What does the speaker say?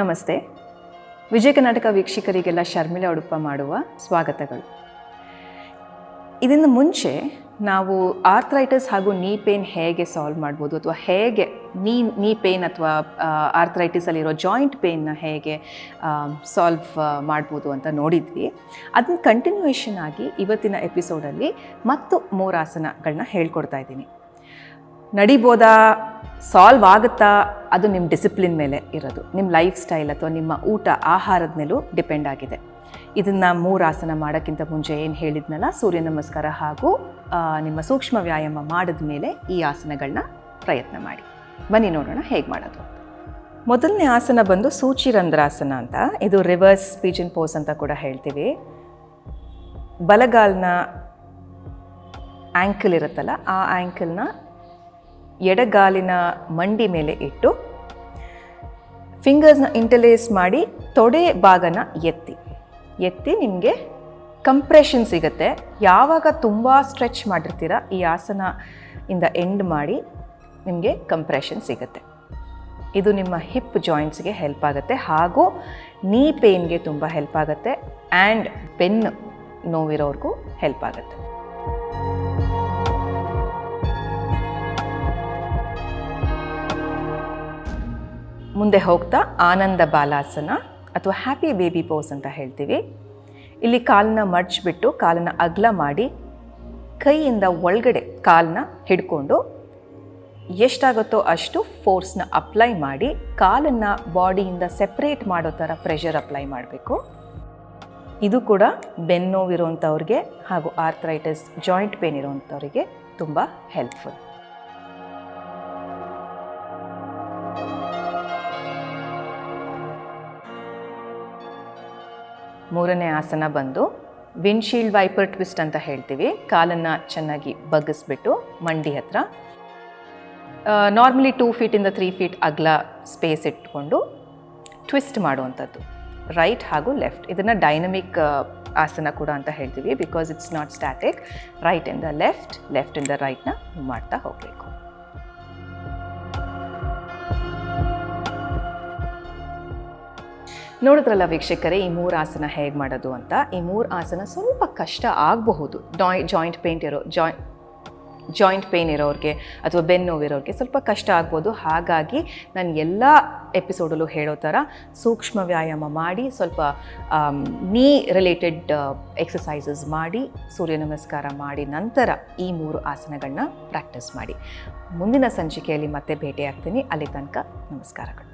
ನಮಸ್ತೆ. ವಿಜಯ ಕರ್ನಾಟಕ ವೀಕ್ಷಕರಿಗೆಲ್ಲ ಶರ್ಮಿಳಾ ಉಡುಪ ಮಾಡುವ ಸ್ವಾಗತಗಳು. ಇದನ್ನು ಮುಂಚೆ ನಾವು ಆರ್ಥ್ರೈಟಿಸ್ ಹಾಗೂ ನೀ ಪೇನ್ ಹೇಗೆ ಸಾಲ್ವ್ ಮಾಡ್ಬೋದು ಅಥವಾ ಹೇಗೆ ನೀ ಪೇನ್ ಅಥವಾ ಆರ್ಥ್ರೈಟಿಸಲ್ಲಿರೋ ಜಾಯಿಂಟ್ ಪೇನ್ನ ಹೇಗೆ ಸಾಲ್ವ್ ಮಾಡ್ಬೋದು ಅಂತ ನೋಡಿದ್ವಿ. ಅದನ್ನ ಕಂಟಿನ್ಯೂಯೇಷನ್ ಆಗಿ ಇವತ್ತಿನ ಎಪಿಸೋಡಲ್ಲಿ ಮತ್ತು 3 ಆಸನಗಳನ್ನ ಹೇಳ್ಕೊಡ್ತಾ ಇದ್ದೀನಿ. ನಡಿಬೋದಾ, ಸಾಲ್ವ್ ಆಗುತ್ತಾ, ಅದು ನಿಮ್ಮ ಡಿಸಿಪ್ಲಿನ್ ಮೇಲೆ ಇರೋದು, ನಿಮ್ಮ ಲೈಫ್ ಸ್ಟೈಲ್ ಅಥವಾ ನಿಮ್ಮ ಊಟ ಆಹಾರದ ಮೇಲೂ ಡಿಪೆಂಡ್ ಆಗಿದೆ. ಇದನ್ನು 3 ಆಸನ ಮಾಡೋಕ್ಕಿಂತ ಮುಂಚೆ ಏನು ಹೇಳಿದ್ನಲ್ಲ, ಸೂರ್ಯ ನಮಸ್ಕಾರ ಹಾಗೂ ನಿಮ್ಮ ಸೂಕ್ಷ್ಮ ವ್ಯಾಯಾಮ ಮಾಡಿದ ಮೇಲೆ ಈ ಆಸನಗಳನ್ನ ಪ್ರಯತ್ನ ಮಾಡಿ. ಬನ್ನಿ ನೋಡೋಣ ಹೇಗೆ ಮಾಡೋದು. ಮೊದಲನೇ ಆಸನ ಬಂದು ಸೂಚಿರಂಧ್ರಾಸನ ಅಂತ. ಇದು ರಿವರ್ಸ್ ಪೀಜನ್ ಪೋಸ್ ಅಂತ ಕೂಡ ಹೇಳ್ತೀವಿ. ಬಲಗಾಲ್ನ ಆ್ಯಂಕಲ್ ಇರುತ್ತಲ್ಲ, ಆ ಆ್ಯಂಕಲ್ನ ಎಡಗಾಲಿನ ಮಂಡಿ ಮೇಲೆ ಇಟ್ಟು ಫಿಂಗರ್ಸ್ನ ಇಂಟರ್ಲೇಸ್ ಮಾಡಿ ತೊಡೆ ಭಾಗನ ಎತ್ತಿ ನಿಮಗೆ ಕಂಪ್ರೆಷನ್ ಸಿಗುತ್ತೆ. ಯಾವಾಗ ತುಂಬ ಸ್ಟ್ರೆಚ್ ಮಾಡಿರ್ತೀರ ಈ ಆಸನ ಇಂದ ಎಂಡ್ ಮಾಡಿ ನಿಮಗೆ ಕಂಪ್ರೆಷನ್ ಸಿಗುತ್ತೆ. ಇದು ನಿಮ್ಮ ಹಿಪ್ ಜಾಯಿಂಟ್ಸ್ಗೆ ಹೆಲ್ಪ್ ಆಗುತ್ತೆ ಹಾಗೂ ನೀ ಪೇನ್ಗೆ ತುಂಬ ಹೆಲ್ಪ್ ಆಗುತ್ತೆ ಆ್ಯಂಡ್ ಬೆನ್ನು ನೋವಿರೋರ್ಗೂ ಹೆಲ್ಪ್ ಆಗುತ್ತೆ. ಮುಂದೆ ಹೋಗ್ತಾ ಆನಂದ ಬಾಲಾಸನ ಅಥವಾ ಹ್ಯಾಪಿ ಬೇಬಿ ಪೋಸ್ ಅಂತ ಹೇಳ್ತೀವಿ. ಇಲ್ಲಿ ಕಾಲನ್ನ ಮಡ್ಚಿಬಿಟ್ಟು ಕಾಲನ್ನ ಅಗಲ ಮಾಡಿ ಕೈಯಿಂದ ಒಳಗಡೆ ಕಾಲನ್ನ ಹಿಡ್ಕೊಂಡು ಎಷ್ಟಾಗುತ್ತೋ ಅಷ್ಟು ಫೋರ್ಸ್ನ ಅಪ್ಲೈ ಮಾಡಿ ಕಾಲನ್ನು ಬಾಡಿಯಿಂದ ಸೆಪ್ರೇಟ್ ಮಾಡೋ ಥರ ಪ್ರೆಷರ್ ಅಪ್ಲೈ ಮಾಡಬೇಕು. ಇದು ಕೂಡ ಬೆನ್ನೋವಿರೋಂಥವ್ರಿಗೆ ಹಾಗೂ ಆರ್ಥ್ರೈಟಿಸ್ ಜಾಯಿಂಟ್ ಪೇನ್ ಇರೋವಂಥವ್ರಿಗೆ ತುಂಬ ಹೆಲ್ಪ್ಫುಲ್. ಮೂರನೇ ಆಸನ ಬಂದು ವಿಂಡ್ಶೀಲ್ಡ್ ವೈಪರ್ ಟ್ವಿಸ್ಟ್ ಅಂತ ಹೇಳ್ತೀವಿ. ಕಾಲನ್ನು ಚೆನ್ನಾಗಿ ಬಗ್ಗಿಸ್ಬಿಟ್ಟು ಮಂಡಿ ಹತ್ರ ನಾರ್ಮಲಿ 2 ಫೀಟಿಂದ 3 ಫೀಟ್ ಅಗಲ ಸ್ಪೇಸ್ ಇಟ್ಕೊಂಡು ಟ್ವಿಸ್ಟ್ ಮಾಡುವಂಥದ್ದು, ರೈಟ್ ಹಾಗೂ ಲೆಫ್ಟ್. ಇದನ್ನು ಡೈನಮಿಕ್ ಆಸನ ಕೂಡ ಅಂತ ಹೇಳ್ತೀವಿ, ಬಿಕಾಸ್ ಇಟ್ಸ್ ನಾಟ್ ಸ್ಟ್ಯಾಟಿಕ್. ರೈಟಿಂದ ಲೆಫ್ಟಿಂದ ರೈಟ್ನ ಮಾಡ್ತಾ ಹೋಗಬೇಕು. ನೋಡಿದ್ರಲ್ಲ ವೀಕ್ಷಕರೇ, ಈ 3 ಆಸನ ಹೇಗೆ ಮಾಡೋದು ಅಂತ. ಈ 3 ಆಸನ ಸ್ವಲ್ಪ ಕಷ್ಟ ಆಗಬಹುದು ಜಾಯಿಂಟ್ ಪೇನ್ ಇರೋರಿಗೆ ಅಥವಾ ಬೆನ್ನು ನೋವಿರೋರಿಗೆ ಸ್ವಲ್ಪ ಕಷ್ಟ ಆಗ್ಬೋದು. ಹಾಗಾಗಿ ನಾನು ಎಲ್ಲ ಎಪಿಸೋಡಲ್ಲೂ ಹೇಳೋ ಥರ ಸೂಕ್ಷ್ಮ ವ್ಯಾಯಾಮ ಮಾಡಿ, ಸ್ವಲ್ಪ ನೀ ರಿಲೇಟೆಡ್ ಎಕ್ಸಸೈಸಸ್ ಮಾಡಿ, ಸೂರ್ಯ ನಮಸ್ಕಾರ ಮಾಡಿ ನಂತರ ಈ 3 ಆಸನಗಳನ್ನ ಪ್ರಾಕ್ಟೀಸ್ ಮಾಡಿ. ಮುಂದಿನ ಸಂಚಿಕೆಯಲ್ಲಿ ಮತ್ತೆ ಭೇಟಿ ಆಗ್ತೀನಿ. ಅಲ್ಲಿ ತನಕ ನಮಸ್ಕಾರಗಳು.